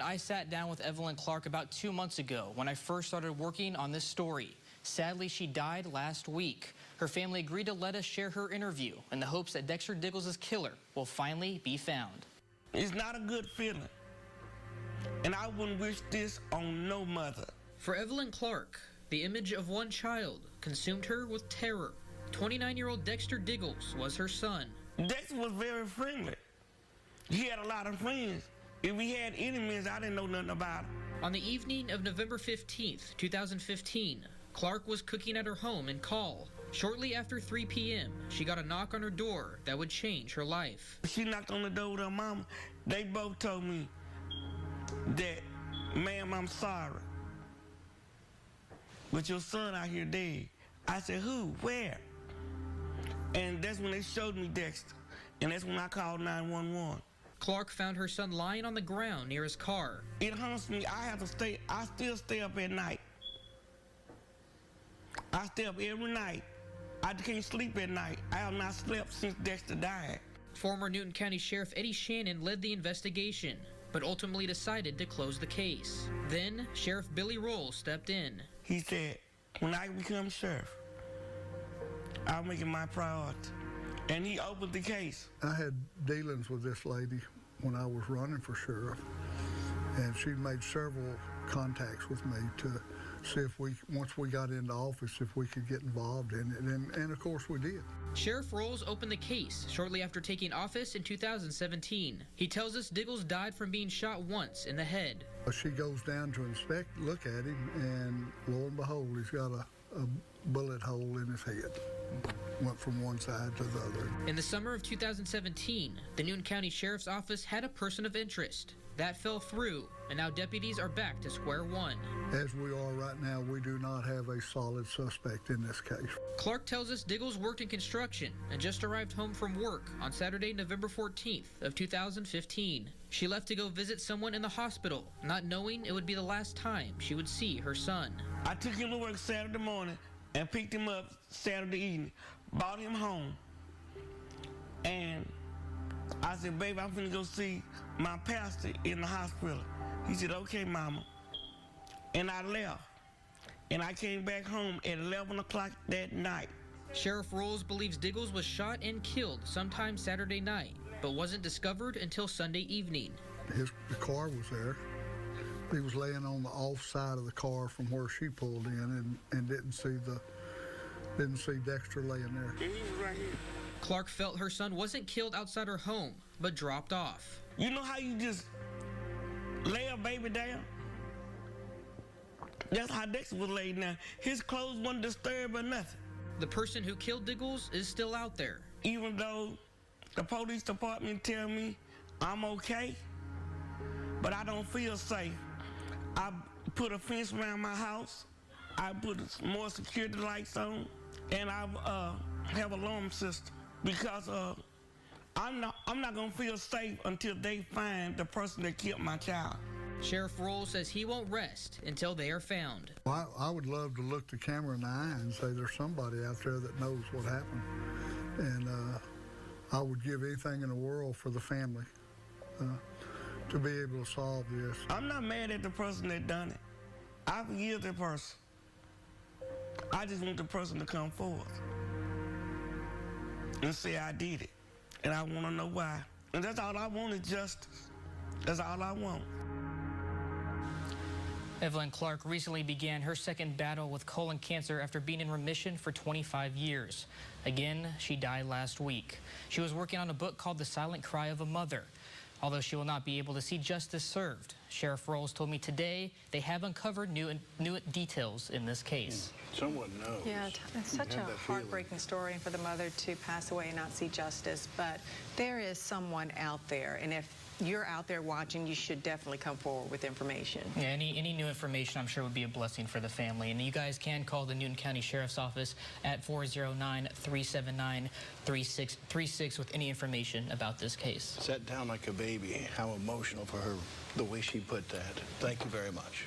I sat down with Evelyn Clark about 2 months ago when I first started working on this story. Sadly, she died last week. Her family agreed to let us share her interview in the hopes that Dexter Diggles' killer will finally be found. It's not a good feeling, and I wouldn't wish this on no mother. For Evelyn Clark, the image of one child consumed her with terror. 29-year-old Dexter Diggles was her son. Dexter was very friendly. He had a lot of friends. If he had enemies, I didn't know nothing about him. On the evening of November 15th, 2015, Clark was cooking at her home in Call. Shortly after 3 p.m., she got a knock on her door that would change her life. She knocked on the door with her mama. They both told me that, ma'am, I'm sorry, but your son out here dead. I said, who? Where? And that's when they showed me Dexter, and that's when I called 911. Clark found her son lying on the ground near his car. It haunts me. I still stay up at night. I stay up every night. I can't sleep at night. I have not slept since Dexter died. Former Newton County Sheriff Eddie Shannon led the investigation, but ultimately decided to close the case. Then, Sheriff Billy Roll stepped in. He said, when I become sheriff, I'll make it my priority. And he opened the case. I had dealings with this lady when I was running for sheriff, and she made several contacts with me to see if once we got into office, if we could get involved in it, and of course we did. Sheriff Rolls opened the case shortly after taking office in 2017. He tells us Diggles died from being shot once in the head. She goes down to look at him, and lo and behold, he's got a bullet hole in his head. Went from one side to the other. In the summer of 2017, the Newton County Sheriff's Office had a person of interest. That fell through, and now deputies are back to square one. As we are right now, we do not have a solid suspect in this case. Clark tells us Diggles worked in construction and just arrived home from work on Saturday, November 14th of 2015. She left to go visit someone in the hospital, not knowing it would be the last time she would see her son. I took him to work Saturday morning and picked him up Saturday evening, brought him home, and I said, baby, I'm finna go see my pastor in the hospital. He said, okay, mama. And I left, and I came back home at 11 o'clock that night. Sheriff Rolls believes Diggles was shot and killed sometime Saturday night, but wasn't discovered until Sunday evening. The car was there. He was laying on the off side of the car from where she pulled in, and didn't see Dexter laying there. He was right here. Clark felt her son wasn't killed outside her home, but dropped off. You know how you just lay a baby down? That's how Dexter was laid down. His clothes weren't disturbed or nothing. The person who killed Diggles is still out there. Even though the police department tell me I'm okay, but I don't feel safe. I put a fence around my house. I put more security lights on, and I have an alarm system because I'm not gonna feel safe until they find the person that killed my child. Sheriff Roll says he won't rest until they are found. Well, I would love to look the camera in the eye and say there's somebody out there that knows what happened, and I would give anything in the world for the family to be able to solve this. I'm not mad at the person that done it. I forgive the person. I just want the person to come forward and say I did it, and I want to know why. And that's all I want is justice. That's all I want. Evelyn Clark recently began her second battle with colon cancer after being in remission for 25 years. Again, she died last week. She was working on a book called The Silent Cry of a Mother. Although she will not be able to see justice served, Sheriff Rolls told me today they have uncovered new details in this case. Someone knows. Yeah, it's such a heartbreaking story for the mother to pass away and not see justice, but there is someone out there, and if you're out there watching, you should definitely come forward with information. Yeah, any new information I'm sure would be a blessing for the family. And you guys can call the Newton County Sheriff's Office at 409-379-3636 with any information about this case. Sat down like a baby. How emotional for her, the way she put that. Thank you very much.